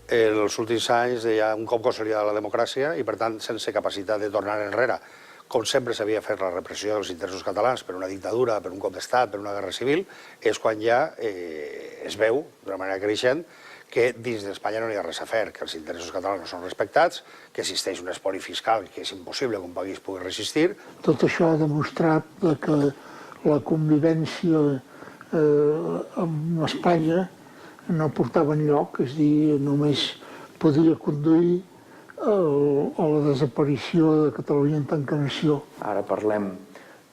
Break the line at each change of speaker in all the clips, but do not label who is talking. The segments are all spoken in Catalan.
en els últims anys hi ha un cop consolidada la democràcia i, per tant, sense capacitat de tornar enrere, com sempre s'havia fet la repressió dels interessos catalans per una dictadura, per un cop d'estat, per una guerra civil, és quan ja es veu, d'una manera creixent, que dins d'Espanya no hi ha res a fer, que els interessos catalans no són respectats, que existeix un espoli fiscal que és impossible que un país pugui resistir.
Tot això ha demostrat que la convivència amb Espanya no portava enlloc, és a dir, només podia conduir a la desaparició de Catalunya en tant que nació.
Ara parlem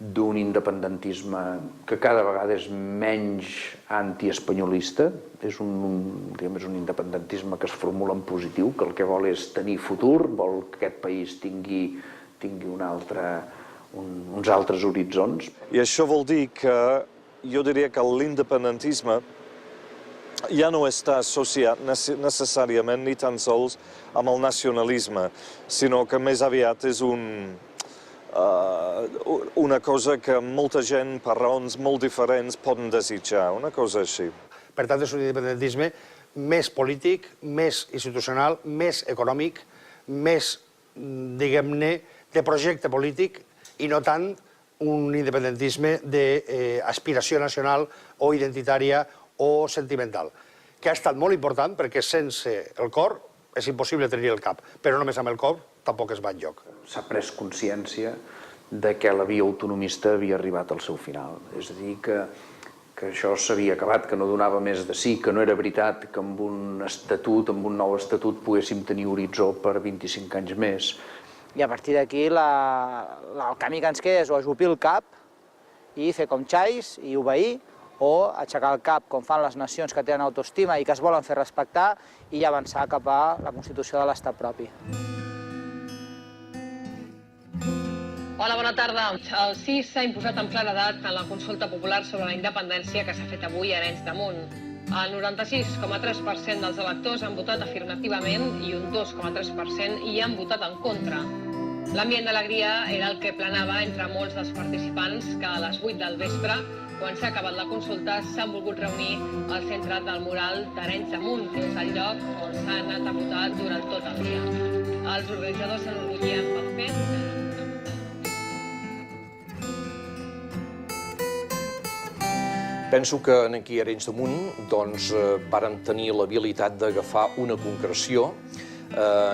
d'un independentisme que cada vegada és menys antiespanyolista, és un independentisme que es formula en positiu, que el que vol és tenir futur, vol que aquest país tingui uns altres horitzons.
I això vol dir que jo diria que l'independentisme ja no està associat necessàriament ni tan sols amb el nacionalisme, sinó que més aviat és una cosa que molta gent, per raons molt diferents, poden desitjar, una cosa així.
Per tant, és un independentisme més polític, més institucional, més econòmic, més, diguem-ne, de projecte polític i no tant un independentisme d'aspiració nacional o identitària o sentimental, que ha estat molt important perquè sense el cor és impossible tenir el cap, però només amb el cor tampoc es va enlloc.
S'ha pres consciència de que la via autonomista havia arribat al seu final. És a dir, que això s'havia acabat, que no donava més de sí, que no era veritat que amb un estatut, amb un nou estatut, poguéssim tenir horitzó per 25 anys més.
I a partir d'aquí el camí que ens queda és o ajupir el cap i fer com xais i obeir, o aixecar el cap, com fan les nacions que tenen autoestima i que es volen fer respectar, i avançar cap a la constitució de l'estat propi.
Hola, bona tarda. El sí s'ha imposat amb claredat en la consulta popular sobre la independència que s'ha fet avui a Arenys de Munt. El 96,3% dels electors han votat afirmativament i un 2,3% hi han votat en contra. L'ambient d'alegria era el que planava entre molts dels participants que a les 8 del vespre, quan s'ha acabat la consulta, s'han volgut reunir al centre del mural d'Arenys de Munt, que és el lloc on s'han anat a votar durant tot el dia. Els organitzadors s'enorgullien pel fet.
Penso que aquí a Arenys de Munt vàrem tenir l'habilitat d'agafar una concreció.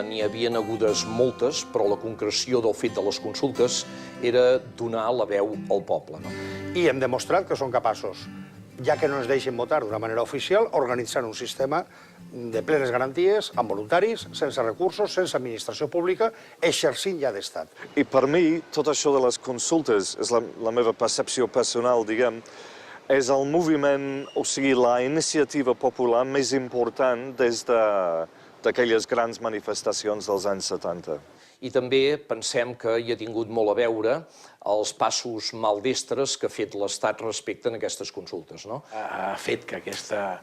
N'hi havien hagudes moltes, però la concreció del fet de les consultes era donar la veu al poble.
I hem demostrat que són capaços, ja que no ens deixen votar d'una manera oficial, organitzant un sistema de plenes garanties, amb voluntaris, sense recursos, sense administració pública, exercint ja d'estat.
I per mi, tot això de les consultes, és la meva percepció personal, diguem, és el moviment, o sigui, la iniciativa popular més important des d'aquelles grans manifestacions dels anys 70.
I també pensem que hi ha tingut molt a veure els passos maldestres que ha fet l'Estat respecte a aquestes consultes.
Ha fet que aquesta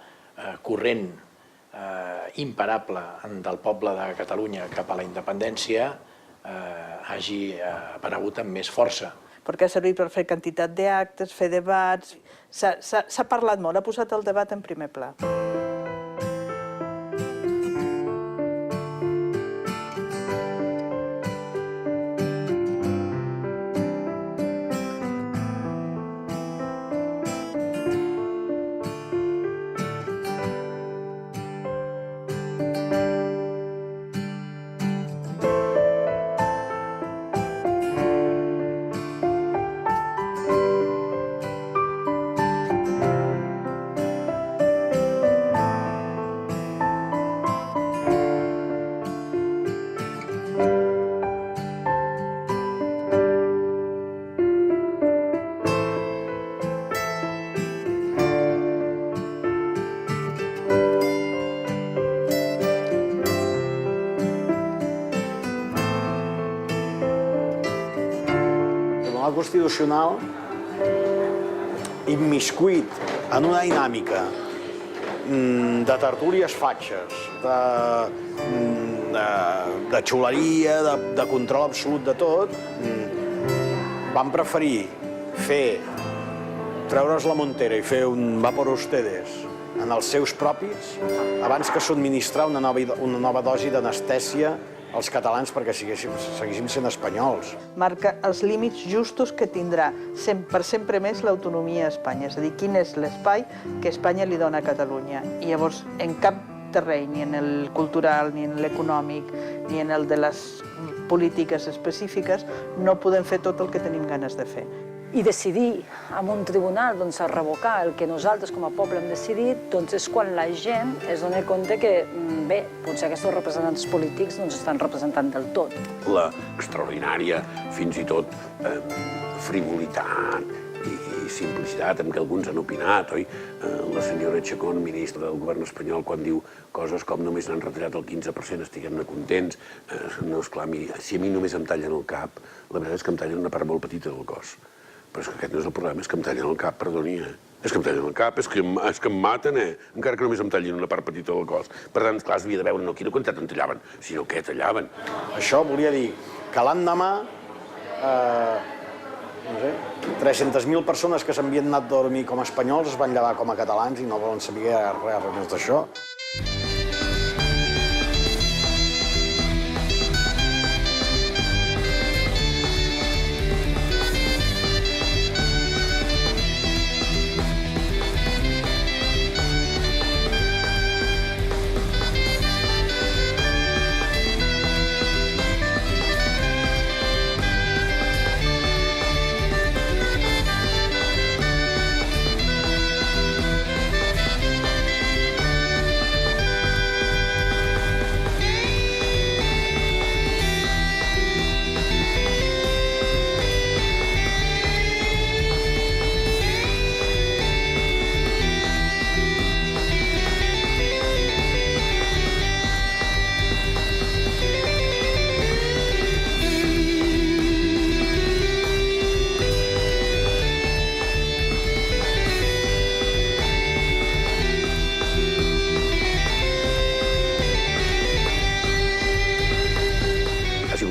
corrent imparable del poble de Catalunya cap a la independència hagi aparegut amb més força.
Perquè ha servit per fer quantitat d'actes, fer debats. S'ha parlat molt, ha posat el debat en primer pla.
Constitucional immiscuit en una dinàmica de tertúlies fatxes, de xuleria, de control absolut de tot, van preferir treure's la Montera i fer un va por ustedes en els seus propis abans que subministrar una nova dosi d'anestèsia als catalans perquè seguíssim sent espanyols.
Marca els límits justos que tindrà per sempre més l'autonomia a Espanya, és a dir, quin és l'espai que Espanya li dona a Catalunya. I llavors, en cap terreny, ni en el cultural, ni en l'econòmic, ni en el de les polítiques específiques, no podem fer tot el que tenim ganes de fer.
I decidir en un tribunal a revocar el que nosaltres com a poble hem decidit, doncs és quan la gent es dona compte que, bé, potser aquests representants polítics no ens estan representant del tot.
La extraordinària, fins i tot, frivolitat i simplicitat amb què alguns han opinat, oi? La senyora Chacón, ministra del govern espanyol, quan diu coses com només n'han retallat el 15%, estiguem-ne contents. No, esclar, si a mi només em tallen el cap, la veritat és que em tallen una part molt petita del cos. Però és que aquest no és el problema, és que em tallen el cap, perdoni, És que em tallen el cap, és que em maten, encara que només em tallin una part petita del cos. Per tant, clar, es havia de veure no quina quantitat en tallaven, sinó què tallaven.
Això volia dir que l'endemà, 300.000 persones que s'havien anat a dormir com a espanyols es van llevar com a catalans i no volen saber res més d'això.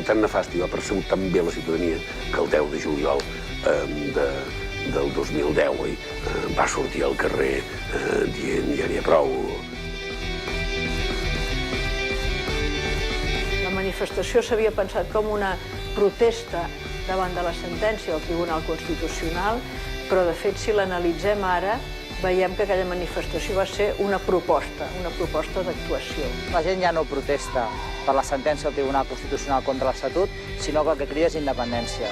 Tan nefast i va percebut tan bé la ciutadania que el 10 de juliol del 2010 va sortir al carrer dient ja n'hi ha prou.
La manifestació s'havia pensat com una protesta davant de la sentència del Tribunal Constitucional, però de fet, si l'analitzem ara, veiem que aquella manifestació va ser una proposta d'actuació.
La gent ja no protesta per la sentència del Tribunal Constitucional contra l'Estatut, sinó que el que crida és independència.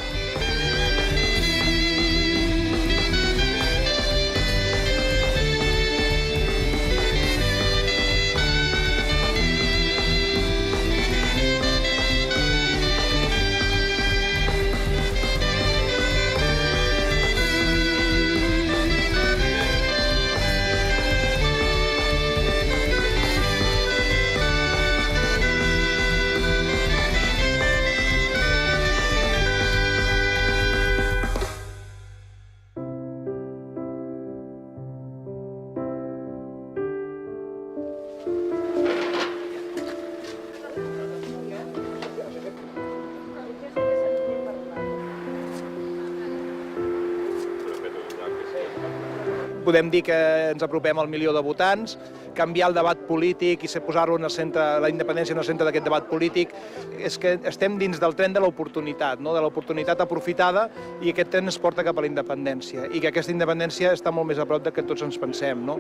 Podem dir que ens apropem al milió de votants, canviar el debat polític i posar-lo en el centre, la independència en el centre d'aquest debat polític, és que estem dins del tren de l'oportunitat, de l'oportunitat aprofitada, i aquest tren ens porta cap a la independència, i que aquesta independència està molt més a prop del que tots ens pensem.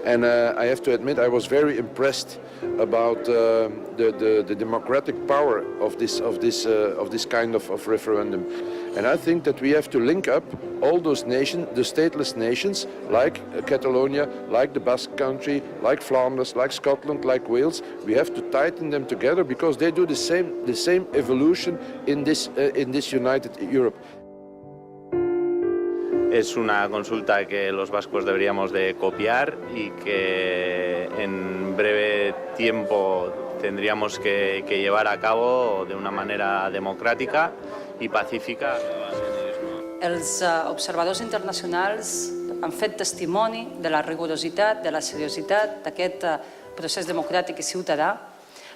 And I have to admit, I was very impressed about the democratic power of this kind of referendum. And I think that we have to link up all those nations, the stateless nations, like Catalonia, like the Basque Country, like Flanders, like Scotland, like Wales. We have to tighten them together because they do the same evolution in this united Europe.
Es una consulta que los vascos deberíamos de copiar y que en breve tiempo tendríamos que llevar a cabo de una manera democràtica i pacífica.
Els observadors internacionals han fet testimoni de la rigorositat, de la seriositat d'aquest procés democràtic i ciutadà,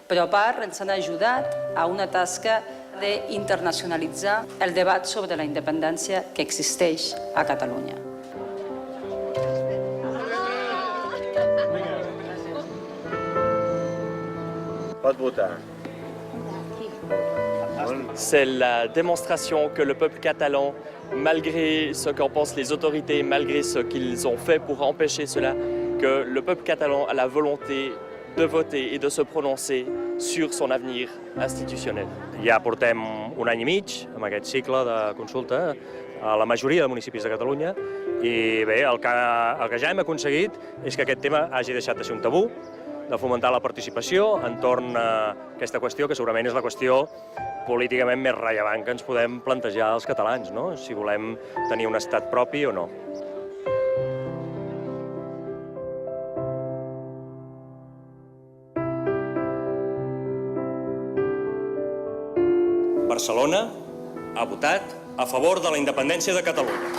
però a part ens han ajudat a una tasca d'internacionalitzar el debat sobre la independència que existeix a Catalunya.
Pot votar.
C'est la démonstration que le peuple catalan, malgré ce qu'en pensent les autorités, malgré ce qu'ils ont fait pour empêcher cela, que le peuple catalan a la volonté de voter et de se prononcer sur son avenir institutionnel.
Ja portem un any i mig amb aquest cicle de consulta a la majoria de municipis de Catalunya i bé, el que ja hem aconseguit és que aquest tema hagi deixat de ser un tabú, de fomentar la participació entorn a aquesta qüestió, que segurament és la qüestió políticament més rellevant que ens podem plantejar els catalans, no? Si volem tenir un estat propi o no. Barcelona ha votat a favor de la independència de Catalunya.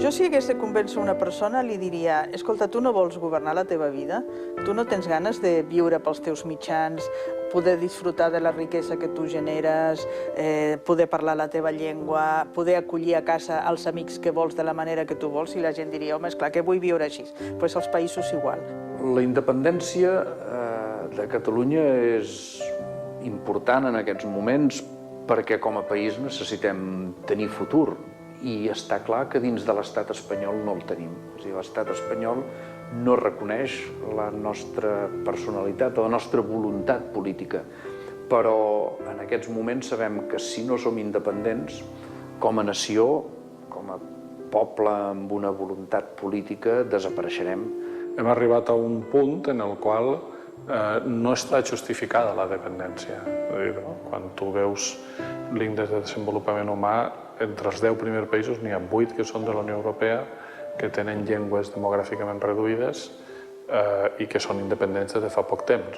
Jo, si hagués de convèncer una persona, li diria: escolta, tu no vols governar la teva vida? Tu no tens ganes de viure pels teus mitjans, poder disfrutar de la riquesa que tu generes, poder parlar la teva llengua, poder acollir a casa els amics que vols de la manera que tu vols? I la gent diria: home, esclar, que vull viure així. Doncs als països igual.
La independència de Catalunya és important en aquests moments perquè com a país necessitem tenir futur. I està clar que dins de l'estat espanyol no el tenim. És a dir, l'estat espanyol no reconeix la nostra personalitat o la nostra voluntat política. Però en aquests moments sabem que si no som independents, com a nació, com a poble amb una voluntat política, desapareixerem.
Hem arribat a un punt en el qual no està justificada la dependència. Quan tu veus l'índex de desenvolupament humà, entre els 10 primers països n'hi ha 8 que són de la Unió Europea, que tenen llengües demogràficament reduïdes i que són independents des de fa poc temps.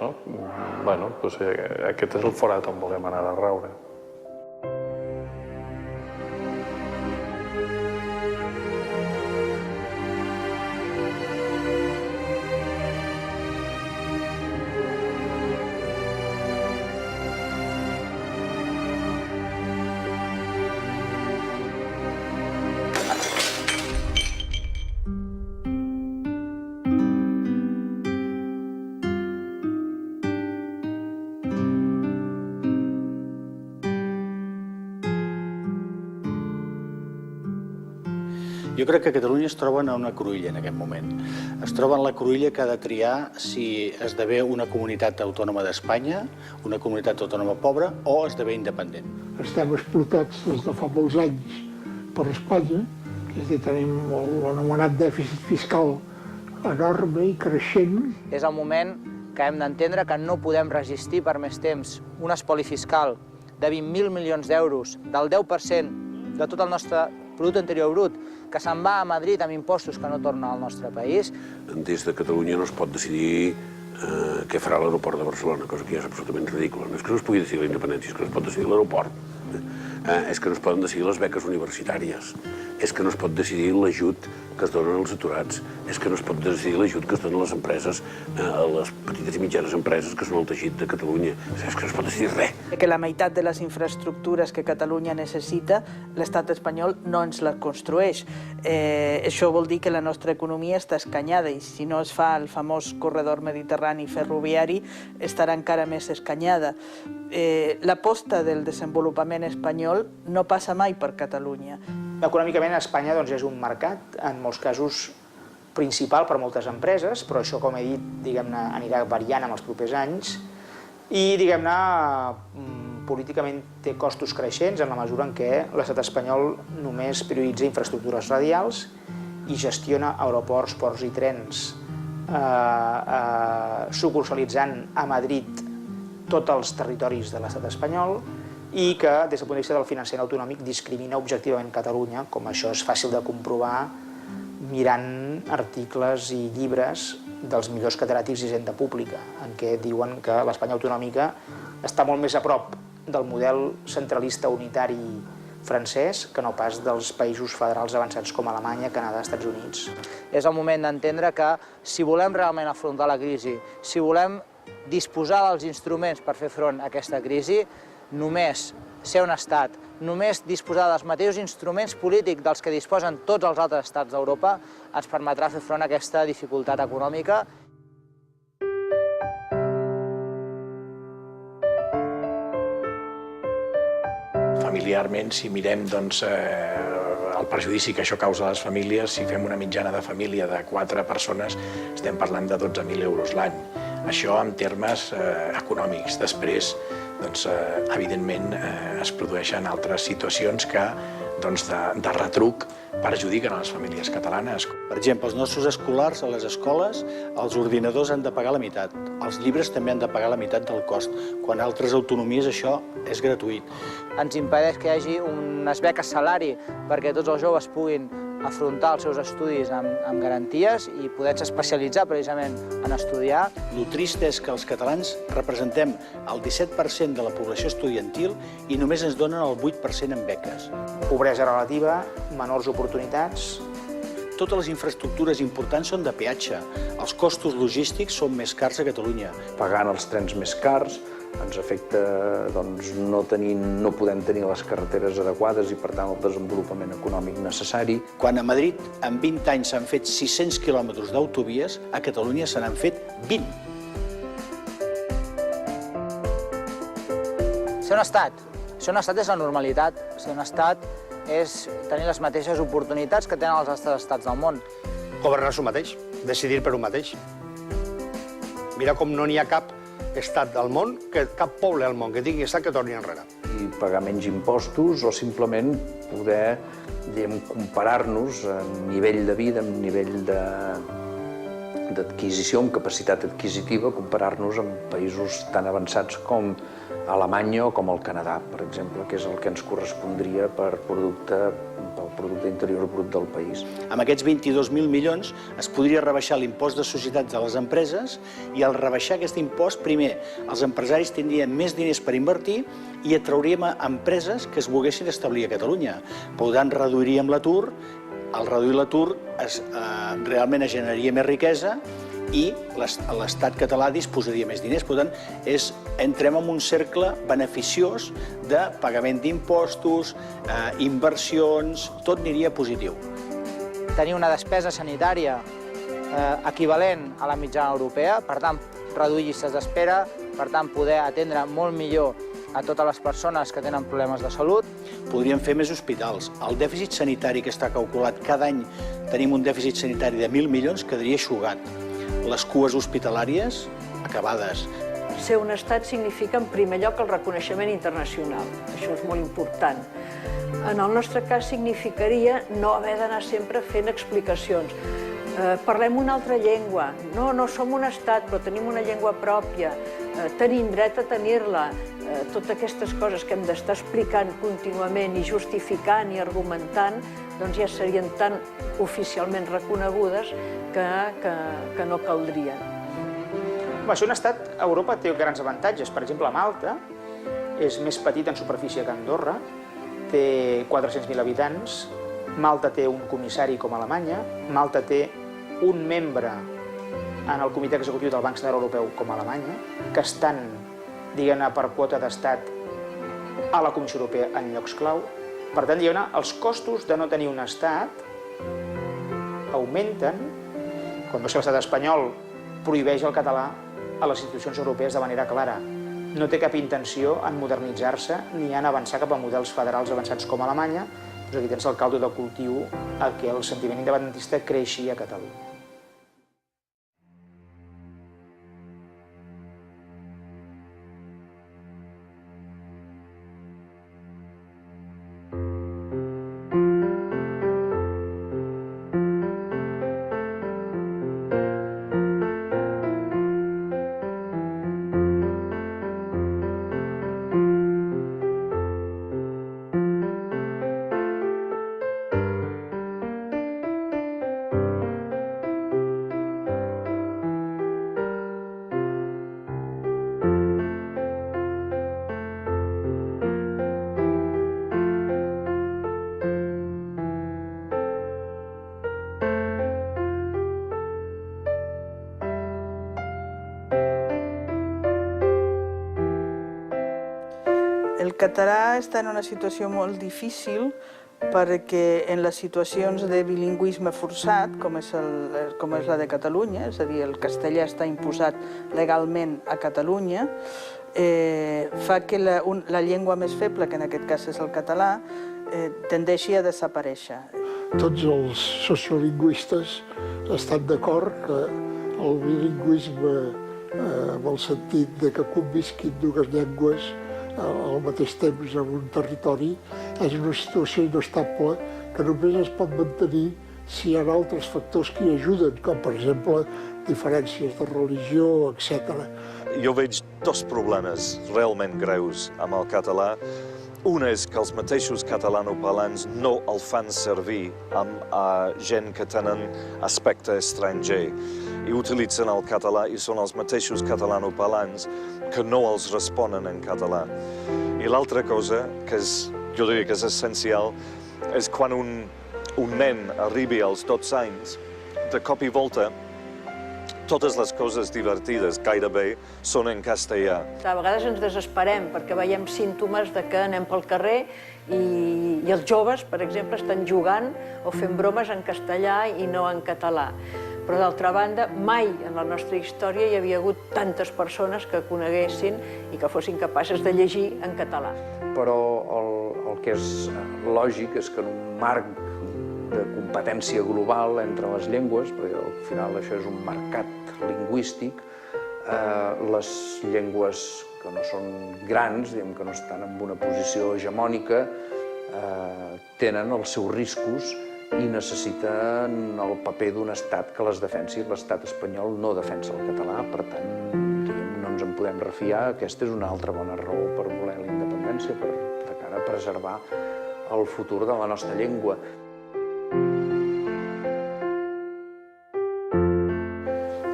Aquest és el forat on volem anar a raure.
Jo crec que a Catalunya es troben en una cruïlla en aquest moment. Es troben en la cruïlla que ha de triar si esdevé una comunitat autònoma d'Espanya, una comunitat autònoma pobra o esdevé independent.
Estem explotats des de fa molts anys per Espanya, és a dir, tenim l'anomenat dèficit fiscal enorme i creixent.
És el moment que hem d'entendre que no podem resistir per més temps un espoli fiscal de 20.000 milions d'euros, del 10% de tot el nostre producte interior brut, que se'n va a Madrid amb impostos que no tornen al nostre país.
Des de Catalunya no es pot decidir què farà l'aeroport de Barcelona, cosa que ja és absolutament ridícula. No és que no es pugui decidir la independència, és que no es pot decidir l'aeroport. És que no es poden decidir les beques universitàries. És que no es pot decidir l'ajut que es donen als aturats. És que no es pot decidir l'ajut que es donen a les empreses, a les petites i mitjanes empreses que són el teixit de Catalunya. És que no es pot decidir res.
Que la meitat de les infraestructures que Catalunya necessita, l'estat espanyol no ens les construeix. Això vol dir que la nostra economia està escanyada i si no es fa el famós corredor mediterrani ferroviari estarà encara més escanyada. L'aposta del desenvolupament espanyol no passa mai per Catalunya.
Econòmicament, Espanya és un mercat, en molts casos, principal per moltes empreses, però això, com he dit, diguem-ne, anirà variant amb els propers anys i, diguem-ne, políticament té costos creixents en la mesura en què l'estat espanyol només prioritza infraestructures radials i gestiona aeroports, ports i trens, sucursalitzant a Madrid tots els territoris de l'estat espanyol i que, des del punt de vista del finançament autonòmic, discrimina objectivament Catalunya, com això és fàcil de comprovar mirant articles i llibres dels millors catedràtics d'Hisenda Pública, en què diuen que l'Espanya autonòmica està molt més a prop del model centralista unitari francès que no pas dels països federals avançats com Alemanya, Canadà, Estats Units. És el moment d'entendre que si volem realment afrontar la crisi, si volem disposar dels instruments per fer front a aquesta crisi, només ser un estat, només disposar dels mateixos instruments polítics dels que disposen tots els altres estats d'Europa ens permetrà fer front a aquesta dificultat econòmica.
Familiarment, si mirem el perjudici que això causa a les famílies, si fem una mitjana de família de 4 persones, estem parlant de 12.000 euros l'any. Això en termes econòmics. Després, evidentment, es produeixen altres situacions que, de retruc, perjudiquen a les famílies catalanes.
Per exemple, els nostres escolars a les escoles, els ordinadors han de pagar la meitat, els llibres també han de pagar la meitat del cost, quan a altres autonomies això és gratuït.
Ens impedeix que hi hagi unes beques salari perquè tots els joves puguin afrontar els seus estudis amb garanties i poder-se especialitzar precisament en estudiar.
El trist és que els catalans representem el 17% de la població estudiantil i només ens donen el 8% en beques.
Pobresa relativa, menors oportunitats.
Totes les infraestructures importants són de peatge. Els costos logístics són més cars a Catalunya.
Pagant els trens més cars ens afecta no podem tenir les carreteres adequades i, per tant, el desenvolupament econòmic necessari.
Quan a Madrid en 20 anys s'han fet 600 quilòmetres d'autovies, a Catalunya se n'han fet 20.
Ser un estat és la normalitat. Ser un estat és tenir les mateixes oportunitats que tenen els altres estats del món.
Governar un mateix, decidir per un mateix. Mira com no n'hi ha cap estat del món, cap poble al món que tingui estat que torni enrere.
I pagar menys impostos o simplement poder comparar-nos en nivell de vida, en nivell d'adquisició, amb capacitat adquisitiva, comparar-nos amb països tan avançats com Alemanya o com el Canadà, per exemple, que és el que ens correspondria pel producte interior brut del país.
Amb aquests 22.000 milions es podria rebaixar l'impost de societats de les empreses i al rebaixar aquest impost, primer, els empresaris tindrien més diners per invertir i atrauríem a empreses que es volguessin establir a Catalunya. Per tant, reduiríem l'atur, al reduir l'atur realment es generaria més riquesa i l'estat català disposaria més diners. Per tant, entrem en un cercle beneficiós de pagament d'impostos, inversions, tot aniria positiu.
Tenir una despesa sanitària equivalent a la mitjana europea, per tant, reduir llistes d'espera, per tant, poder atendre molt millor a totes les persones que tenen problemes de salut.
Podríem fer més hospitals. El dèficit sanitari que està calculat cada any, tenim un dèficit sanitari de 1.000 milions, quedaria eixugat. Les cues hospitalàries, acabades.
Ser un estat significa, en primer lloc, el reconeixement internacional. Això és molt important. En el nostre cas significaria no haver d'anar sempre fent explicacions. Parlem una altra llengua. No som un estat, però tenim una llengua pròpia. Tenim dret a tenir-la. Totes aquestes coses que hem d'estar explicant contínuament i justificant i argumentant, doncs ja serien tan oficialment reconegudes que no caldrien.
Ser un estat, a Europa té grans avantatges. Per exemple, Malta és més petit en superfície que Andorra, té 400.000 habitants, Malta té un comissari com Alemanya, Malta té un membre en el comitè executiu del Banc Central Europeu com Alemanya, que estan, diguem-ne, per quota d'estat a la Comissió Europea en llocs clau. Per tant, diguem-ne, els costos de no tenir un estat augmenten quan l'estat espanyol prohibeix el català a les institucions europees de manera clara. No té cap intenció en modernitzar-se ni en avançar cap a models federals avançats com Alemanya. Doncs aquí tens el caldo de cultiu a què el sentiment independentista creixi a Catalunya.
El català està en una situació molt difícil perquè en les situacions de bilingüisme forçat, com és la de Catalunya, és a dir, el castellà està imposat legalment a Catalunya, fa que la llengua més feble, que en aquest cas és el català, tendeixi a desaparèixer.
Tots els sociolingüistes estan d'acord que el bilingüisme, en el sentit que convisquin dues llengües al mateix temps en un territori, és una situació inestable que només es pot mantenir si hi ha altres factors que hi ajuden, com per exemple diferències de religió, etc.
Jo veig dos problemes realment greus amb el català. Un és que els mateixos catalanoparlants no el fan servir amb gent que tenen aspecte estranger i utilitzen el català i són els mateixos catalanoparlants que no els responen en català. I l'altra cosa, que jo diria que és essencial, és quan un nen arribi als 12 anys, de cop i volta, totes les coses divertides, gairebé, són en castellà.
A vegades ens desesperem perquè veiem símptomes de que anem pel carrer i els joves, per exemple, estan jugant o fent bromes en castellà i no en català. Però, d'altra banda, mai en la nostra història hi havia hagut tantes persones que coneguessin i que fossin capaces de llegir en català.
Però el que és lògic és que en un marc de competència global entre les llengües, perquè al final això és un mercat lingüístic, les llengües que no són grans, que no estan en una posició hegemònica, tenen els seus riscos i necessiten el paper d'un estat que les defensi. L'estat espanyol no defensa el català, per tant, no ens en podem refiar. Aquesta és una altra bona raó per voler la independència, de cara a preservar el futur de la nostra llengua.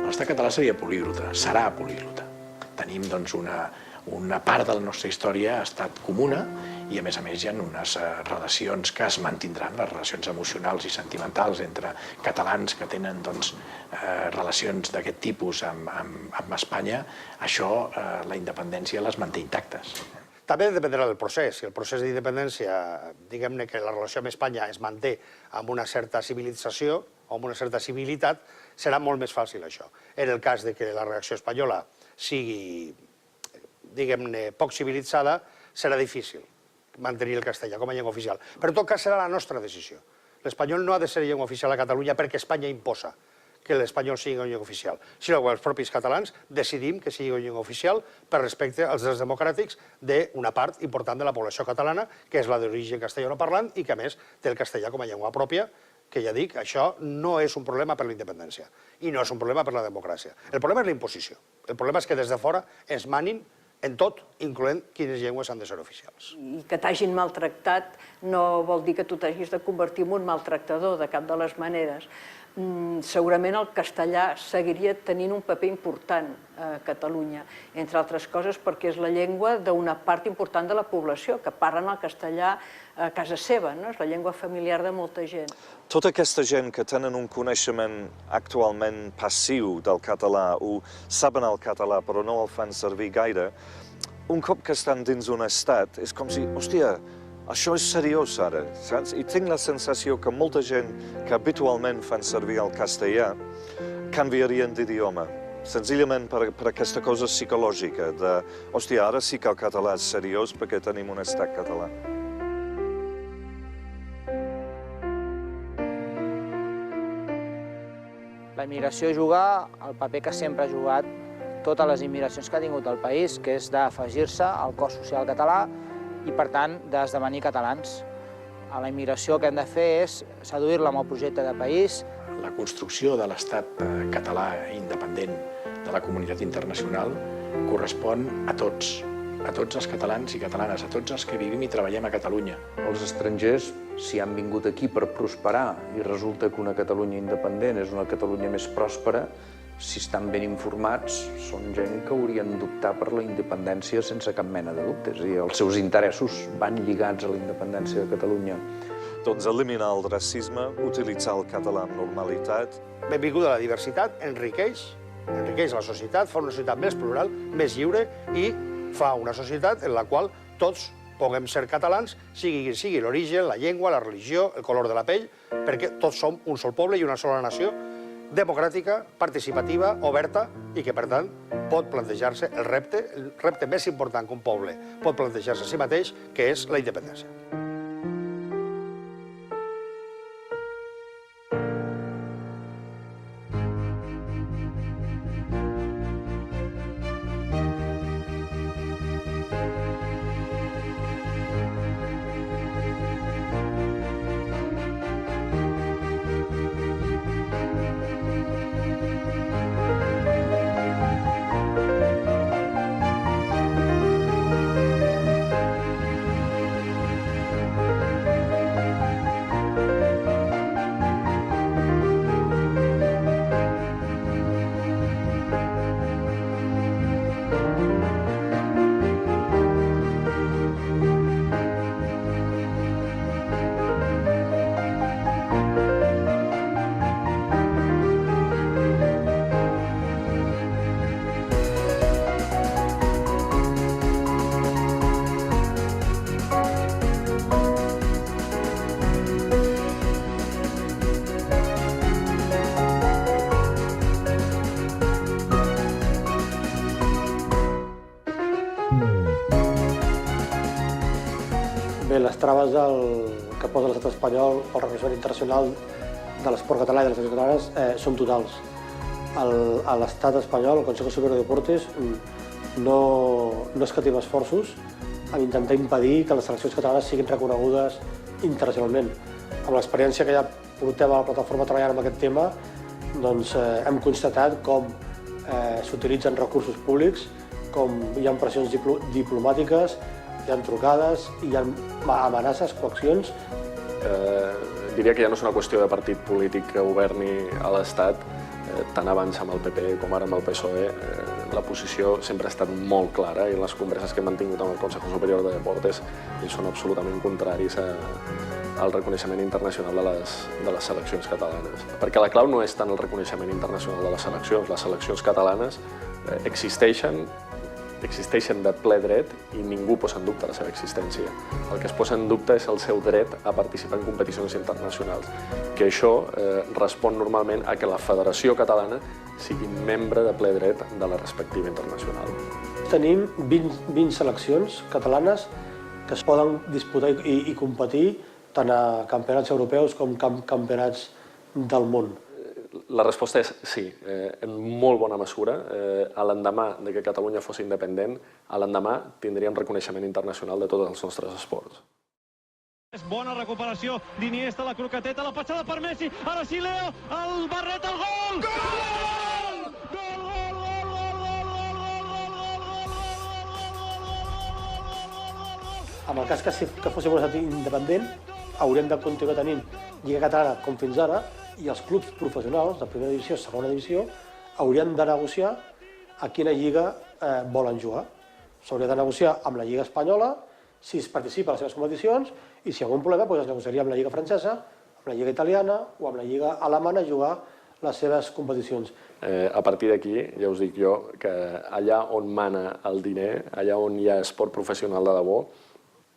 L'estat català seria políglota, serà políglota. Tenim doncs, una part de la nostra història ha estat comuna i, a més, hi ha unes relacions que es mantindran, les relacions emocionals i sentimentals entre catalans que tenen relacions d'aquest tipus amb Espanya. Això, la independència les manté intactes.
També dependrà del procés. Si el procés d'independència, diguem-ne que la relació amb Espanya es manté amb una certa civilització o amb una certa civilitat, serà molt més fàcil això. En el cas de que la reacció espanyola sigui, diguem-ne, poc civilitzada, serà difícil mantenir el castellà com a llengua oficial. Però en tot cas serà la nostra decisió. L'espanyol no ha de ser llengua oficial a Catalunya perquè Espanya imposa que l'espanyol sigui una llengua oficial, sinó que els propis catalans decidim que sigui una llengua oficial per respecte als drets democràtics d'una part important de la població catalana, que és la d'origen castellanoparlant i que, a més, té el castellà com a llengua pròpia, que ja dic, això no és un problema per la independència i no és un problema per la democràcia. El problema és la imposició. El problema és que des de fora ens manin en tot, incloent quines llengües han de ser oficials.
I que t'hagin maltractat no vol dir que tu t'hagis de convertir en un maltractador, de cap de les maneres. Segurament el castellà seguiria tenint un paper important a Catalunya, entre altres coses perquè és la llengua d'una part important de la població, que parlen el castellà a casa seva, és la llengua familiar de molta gent.
Tota aquesta gent que tenen un coneixement actualment passiu del català o saben el català però no el fan servir gaire, un cop que estan dins un estat és com si, hòstia, això és seriós ara, saps? I tinc la sensació que molta gent que habitualment fan servir el castellà canviarien d'idioma, senzillament per aquesta cosa psicològica de, hòstia, ara sí que el català és seriós perquè tenim un estat català.
La immigració juga el paper que sempre ha jugat totes les immigracions que ha tingut el país, que és d'afegir-se al cos social català i, per tant, d'esdevenir catalans. A la immigració el que hem de fer és seduir-la amb el projecte de país.
La construcció de l'estat català independent de la comunitat internacional correspon a tots els catalans i catalanes, a tots els que vivim i treballem a Catalunya.
Els estrangers, si han vingut aquí per prosperar i resulta que una Catalunya independent és una Catalunya més pròspera, si estan ben informats, són gent que haurien d'optar per la independència sense cap mena de dubte. És a dir, els seus interessos van lligats a la independència de Catalunya.
Doncs eliminar el racisme, utilitzar el català amb normalitat.
Benvinguda a la diversitat, enriqueix la societat, fa una societat més plural, més lliure i fa una societat en la qual tots puguem ser catalans, sigui l'origen, la llengua, la religió, el color de la pell, perquè tots som un sol poble i una sola nació democràtica, participativa, oberta i que, per tant, pot plantejar-se el repte més important que un poble pot plantejar-se a si mateix, que és la independència.
Bé, les traves que posa l'estat espanyol al reconeixement internacional de l'esport català i de les seleccions catalanes són totals. A l'estat espanyol, el Consejo Superior de Deportes, no escatima esforços en intentar impedir que les seleccions catalanes siguin reconegudes internacionalment. Amb l'experiència que ja portem a la plataforma treballant amb aquest tema, doncs hem constatat com s'utilitzen recursos públics, com hi ha pressions diplomàtiques, hi ha trucades, hi ha amenaces, coaccions.
Diria que ja no és una qüestió de partit polític que governi a l'Estat, tant abans amb el PP com ara amb el PSOE. La posició sempre ha estat molt clara i les converses que hem mantingut amb el Consejo Superior de Deportes són absolutament contraris al reconeixement internacional de les seleccions catalanes. Perquè la clau no és tant el reconeixement internacional de les seleccions catalanes existeixen de ple dret i ningú posa en dubte la seva existència. El que es posa en dubte és el seu dret a participar en competicions internacionals, que això respon normalment a que la Federació Catalana sigui membre de ple dret de la respectiva internacional.
Tenim 20 seleccions catalanes que es poden disputar i competir tant a campionats europeus com campionats del món.
La resposta és sí, en molt bona mesura. A l'endemà que Catalunya fos independent, a l'endemà tindríem reconeixement internacional de tots els nostres esports.
Bona recuperació d'Iniesta, la croqueteta, la passada per Messi, ara sí Leo, el barret, el gol! Gol! Gol, gol, gol,
En el cas que fóssim un estat independent, haurem de continuar tenint Lliga Catalana com fins ara, i els clubs professionals de primera divisió i segona divisió haurien de negociar a quina lliga volen jugar. S'hauria de negociar amb la Lliga Espanyola si es participa a les seves competicions i si hi ha algun problema es negociaria amb la Lliga Francesa, amb la Lliga Italiana o amb la Lliga Alemana a jugar les seves competicions.
A partir d'aquí, ja us dic jo, que allà on mana el diner, allà on hi ha esport professional de debò,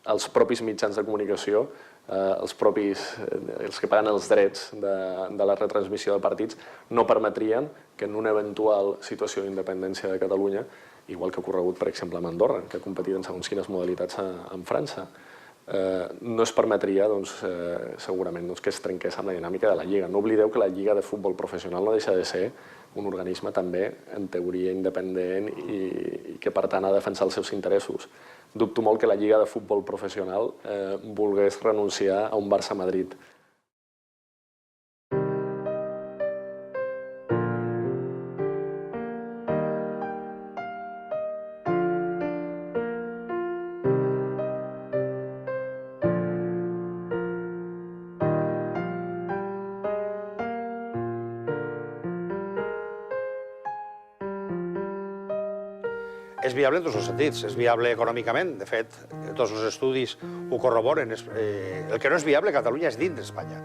els propis mitjans de comunicació, els que paguen els drets de la retransmissió de partits, no permetrien que en una eventual situació d'independència de Catalunya, igual que ha ocorregut, per exemple, amb Andorra, que ha competit en segons quines modalitats amb França, no es permetria, segurament, que es trenqués amb la dinàmica de la Lliga. No oblideu que la Lliga de Futbol Professional no deixa de ser un organisme també, en teoria, independent i que, per tant, ha de defensar els seus interessos. Dubto molt que la Lliga de Futbol Professional volgués renunciar a un Barça-Madrid.
És viable en tots els sentits. És viable econòmicament. De fet, tots els estudis ho corroboren. El que no és viable a Catalunya és dins d'Espanya.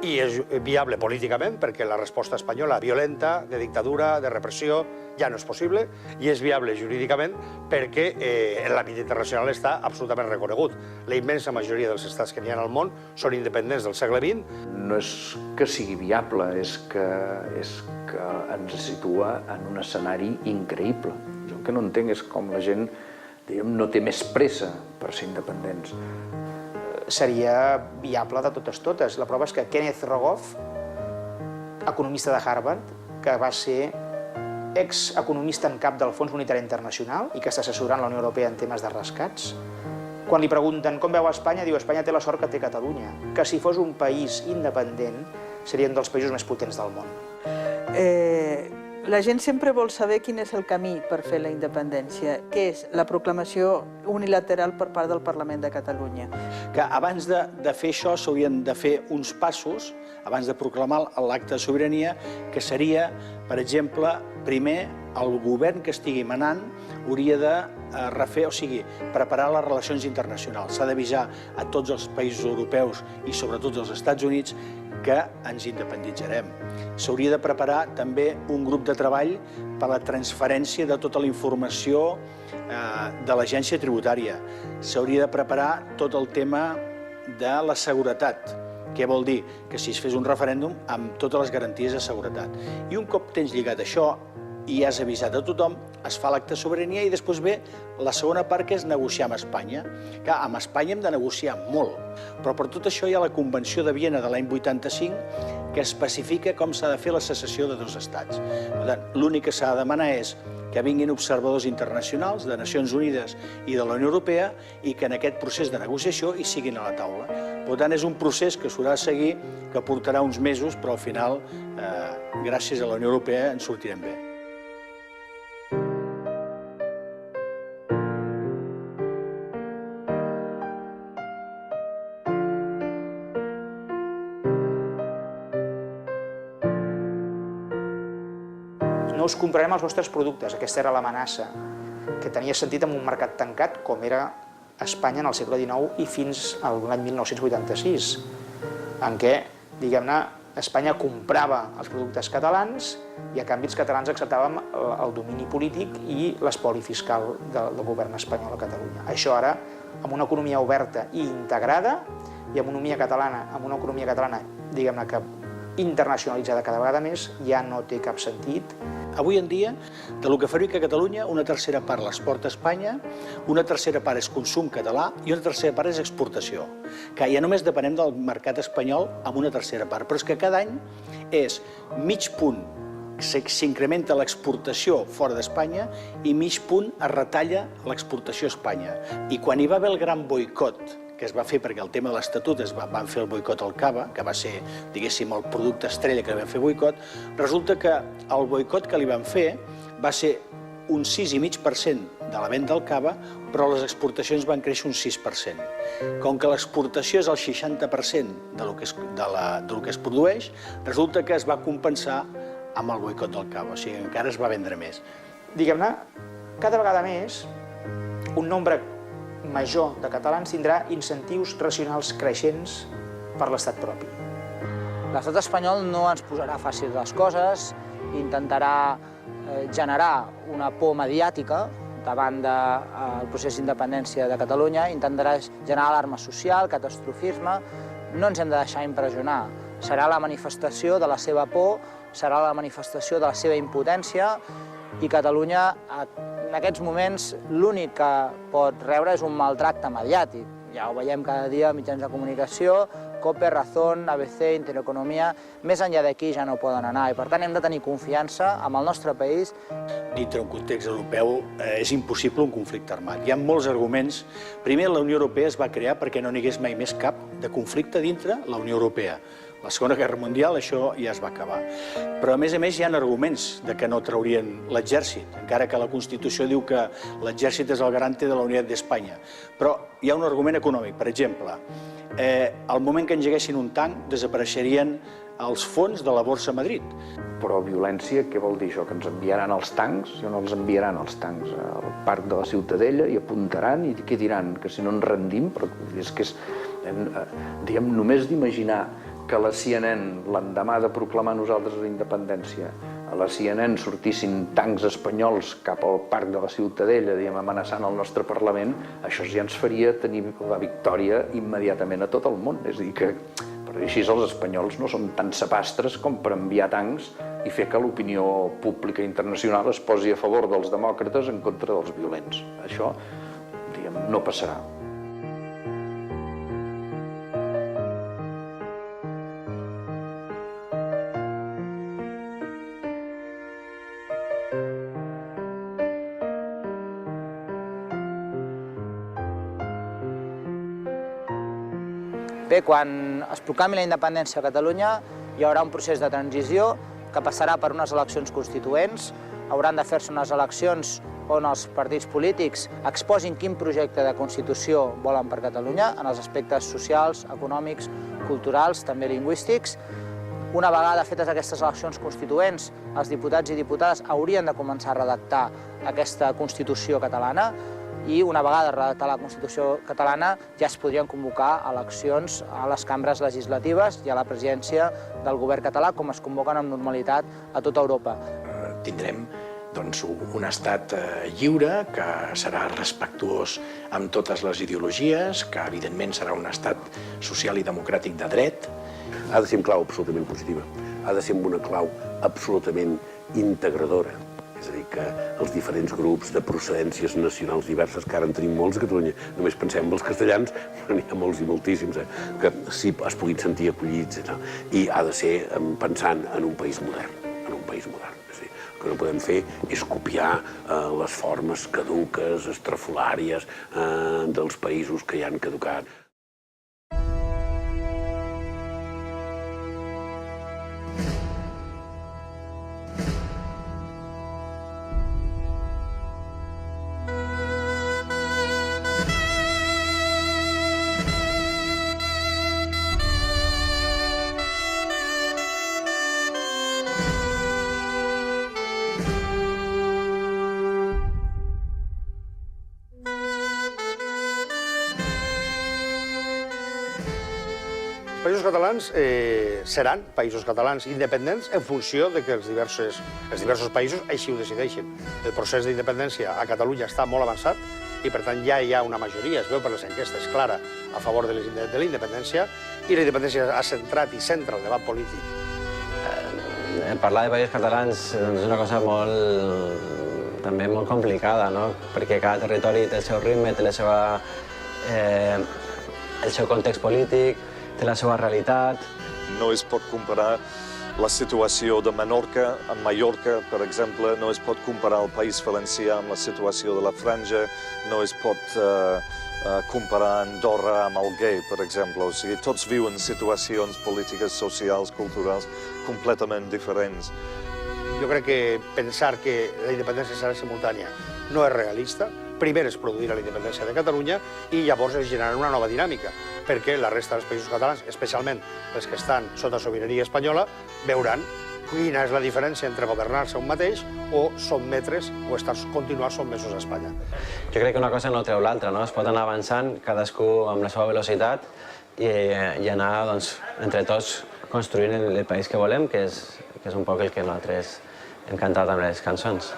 i és viable políticament perquè la resposta espanyola violenta, de dictadura, de repressió, ja no és possible, i és viable jurídicament perquè en l'àmbit internacional està absolutament reconegut. La immensa majoria dels estats que n'hi ha al món són independents del segle XX.
No és que sigui viable, és que ens situa en un escenari increïble. Jo el que no entenc és com la gent no té més pressa per ser independents.
Seria viable de totes. La prova és que Kenneth Rogoff, economista de Harvard, que va ser execonomista en cap del Fons Monetari Internacional i que està assessorant la Unió Europea en temes de rescats, quan li pregunten com veu Espanya, diu Espanya té la sort que té Catalunya, que si fos un país independent seria un dels països més potents del món.
La gent sempre vol saber quin és el camí per fer la independència, que és la proclamació unilateral per part del Parlament de Catalunya.
Que abans de fer això s'haurien de fer uns passos, abans de proclamar l'acte de sobirania, que seria, per exemple, primer el govern que estigui manant hauria de refer, o sigui, preparar les relacions internacionals. S'ha d'avisar a tots els països europeus i sobretot als Estats Units que ens independitzarem. S'hauria de preparar també un grup de treball per a la transferència de tota la informació de l'agència tributària. S'hauria de preparar tot el tema de la seguretat. Què vol dir? Que si es fes un referèndum amb totes les garanties de seguretat. I un cop tens lligat això i has avisat a tothom, es fa l'acte de sobirania i després ve la segona part, que és negociar amb Espanya. Clar, amb Espanya hem de negociar molt, però per tot això hi ha la Convenció de Viena de l'any 85 que especifica com s'ha de fer la secessió de dos estats. Per tant, l'únic que s'ha de demanar és que vinguin observadors internacionals de Nacions Unides i de la Unió Europea i que en aquest procés de negociació hi siguin a la taula. Per tant, és un procés que s'haurà de seguir, que portarà uns mesos, però al final, gràcies a la Unió Europea, en sortirem bé.
No us comprarem els vostres productes. Aquesta era l'amenaça que tenia sentit en un mercat tancat com era Espanya en el segle XIX i fins a l'any 1986, en què, diguem-ne, Espanya comprava els productes catalans i a canvi els catalans acceptàvem el domini polític i l'espoli fiscal del govern espanyol a Catalunya. Això ara, amb una economia oberta i integrada i amb una economia catalana, diguem-ne, que internacionalitzada cada vegada més, ja no té cap sentit.
Avui en dia, del que fabrica Catalunya, una tercera part l'exporta a Espanya, una tercera part és consum català i una tercera part és exportació. Que ja només depenem del mercat espanyol amb una tercera part, però és que cada any és mig punt s'incrementa l'exportació fora d'Espanya i mig punt es retalla l'exportació a Espanya. I quan hi va haver el gran boicot que es va fer perquè el tema de l'Estatut van fer el boicot al cava, que va ser, diguéssim, el producte estrella que li van fer boicot, resulta que el boicot que li van fer va ser un 6,5% de la venda del cava, però les exportacions van créixer un 6%. Com que l'exportació és el 60% del que es produeix, resulta que es va compensar amb el boicot del cava, o sigui, encara es va vendre més.
Diguem-ne, cada vegada més, un nombre major de catalans tindrà incentius racionals creixents per l'estat propi. L'estat espanyol no ens posarà fàcil les coses, intentarà generar una por mediàtica davant del procés d'independència de Catalunya, intentarà generar alarma social, catastrofisme. No ens hem de deixar impressionar. Serà la manifestació de la seva por, serà la manifestació de la seva impotència i Catalunya, en aquests moments, l'únic que pot rebre és un maltracte mediàtic. Ja ho veiem cada dia a mitjans de comunicació, COPE, Razón, ABC, Intereconomia. Més enllà d'aquí ja no poden anar i, per tant, hem de tenir confiança en el nostre país.
Dintre un context europeu és impossible un conflicte armat. Hi ha molts arguments. Primer, la Unió Europea es va crear perquè no n'hi hagués mai més cap de conflicte dintre la Unió Europea. La Segona Guerra Mundial això ja es va acabar. Però a més hi ha arguments de que no traurien l'exèrcit, encara que la Constitució diu que l'exèrcit és el garante de la unitat d'Espanya. Però hi ha un argument econòmic, per exemple, al moment que engeguessin un tanc desapareixerien els fons de la Borsa Madrid.
Però violència, què vol dir això? Que ens enviaran els tancs? I on els enviaran els tancs? Al parc de la Ciutadella i apuntaran i què diran? Que si no ens rendim? Però és que és, diguem, només d'imaginar que a la CNN, l'endemà de proclamar nosaltres la independència, a la CNN sortissin tancs espanyols cap al parc de la Ciutadella, amenaçant el nostre Parlament, això ja ens faria tenir la victòria immediatament a tot el món. És a dir, que per dir així, els espanyols no són tan sapastres com per enviar tancs i fer que l'opinió pública internacional es posi a favor dels demòcrates en contra dels violents. Això, diguem, no passarà.
Bé, quan es proclami la independència a Catalunya, hi haurà un procés de transició que passarà per unes eleccions constituents. Hauran de fer-se unes eleccions on els partits polítics exposin quin projecte de Constitució volen per Catalunya, en els aspectes socials, econòmics, culturals, també lingüístics. Una vegada fetes aquestes eleccions constituents, els diputats i diputades haurien de començar a redactar aquesta Constitució catalana i una vegada redactada la Constitució catalana ja es podrien convocar eleccions a les cambres legislatives i a la presidència del govern català, com es convoquen amb normalitat a tota Europa.
Tindrem un estat lliure, que serà respectuós amb totes les ideologies, que evidentment serà un estat social i democràtic de dret.
Ha de ser en clau absolutament positiva, ha de ser amb una clau absolutament integradora. És a dir, que els diferents grups de procedències nacionals diverses, que ara en tenim molts a Catalunya, només pensem en els castellans, però n'hi ha molts i moltíssims, que sí es puguin sentir acollits. I ha de ser pensant en un país modern, en un país modern. És a dir, el que no podem fer és copiar les formes caduques, estrafolàries dels països que ja han caducat.
Els països catalans seran països catalans independents en funció de que els diversos països així ho decideixin. El procés d'independència a Catalunya està molt avançat i, per tant, ja hi ha una majoria, es veu per les enquestes, clara a favor de la independència, i la independència ha centrat i centra el debat polític.
Parlar de països catalans és una cosa també molt complicada, perquè cada territori té el seu ritme, té el seu context polític, té la seva realitat.
No es pot comparar la situació de Menorca amb Mallorca, per exemple. No es pot comparar el País Valencià amb la situació de la Franja. No es pot comparar Andorra amb Alguer, per exemple. O sigui, tots viuen situacions polítiques, socials, culturals completament diferents.
Jo crec que pensar que la independència serà simultània no és realista. Primer es produirà la independència de Catalunya i llavors es generarà una nova dinàmica, perquè la resta dels països catalans, especialment els que estan sota sobirania espanyola, veuran quina és la diferència entre governar-se un mateix o sotmetre's o continuar sotmesos a Espanya.
Jo crec que una cosa no treu l'altra, es pot anar avançant, cadascú amb la seva velocitat i anar entre tots construint el país que volem, que és un poc el que nosaltres hem cantat amb les cançons.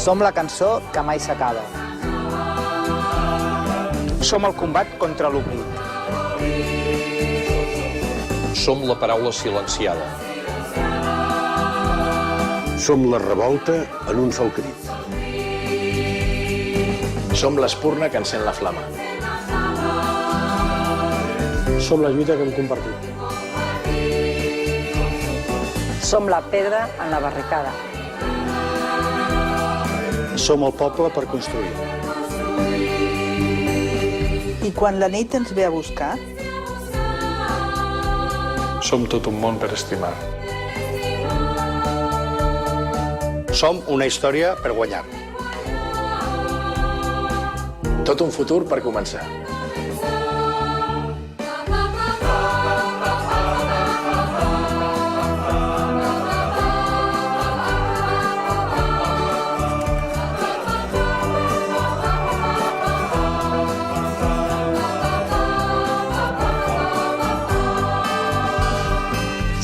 Som la cançó que mai s'acaba. Som el combat contra l'oblit.
Som la paraula silenciada.
Som la revolta en un sol crit.
Som l'espurna que encén la flama.
Som la lluita que hem compartit.
Som la pedra en la barricada.
Som el poble per construir.
I quan la nit ens ve a buscar?
Som tot un món per estimar.
Som una història per guanyar.
Tot un futur per començar.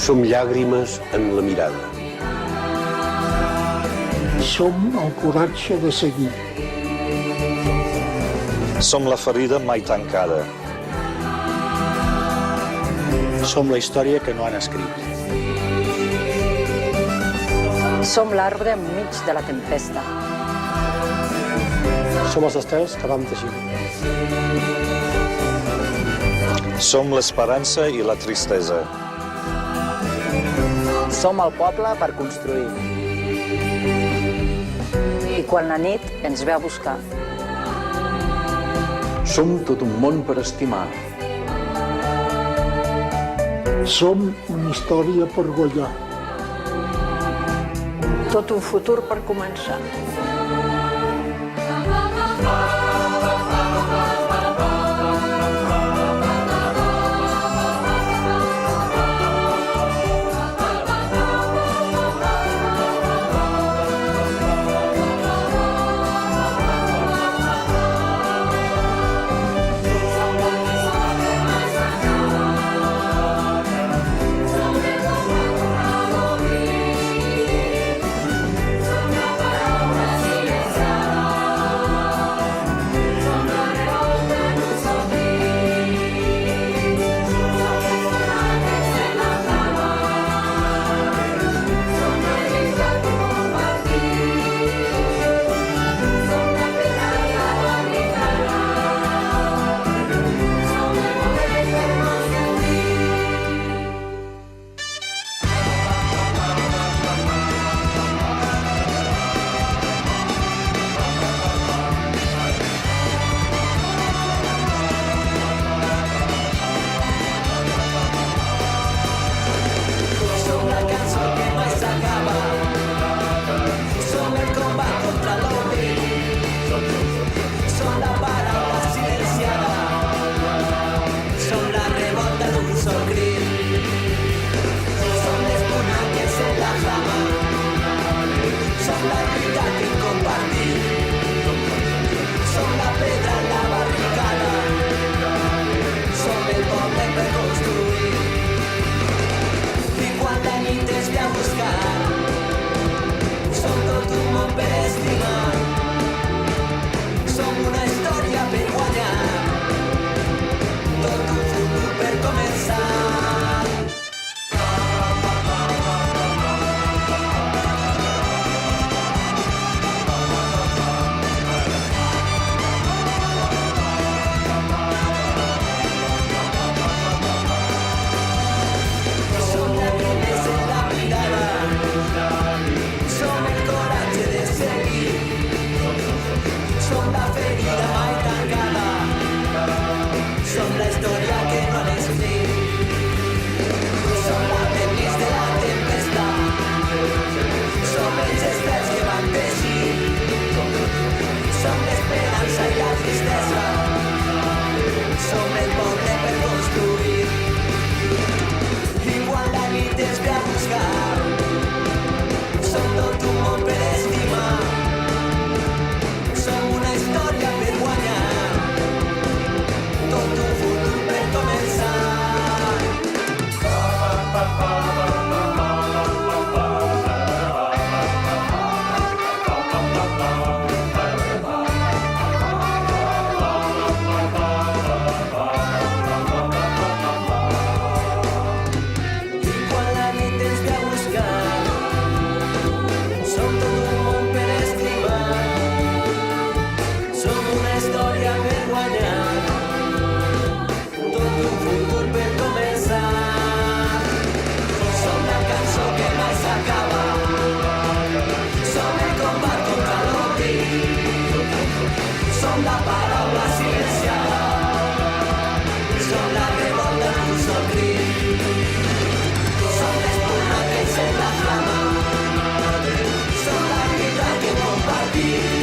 Som llàgrimes en la mirada.
Som el coratge de seguir.
Som la ferida mai tancada.
Som la història que no han escrit.
Som l'arbre enmig de la tempesta.
Som els estels que vam teixir.
Som l'esperança i la tristesa.
Som el poble per construir.
I quan la nit ens ve a buscar.
Som tot un món per estimar.
Som una història per guanyar.
Tot un futur per començar.
som la paraula silenciada, som la revolta d'un sol crit, som l'espurna que encén la flama, som la vida que compartim.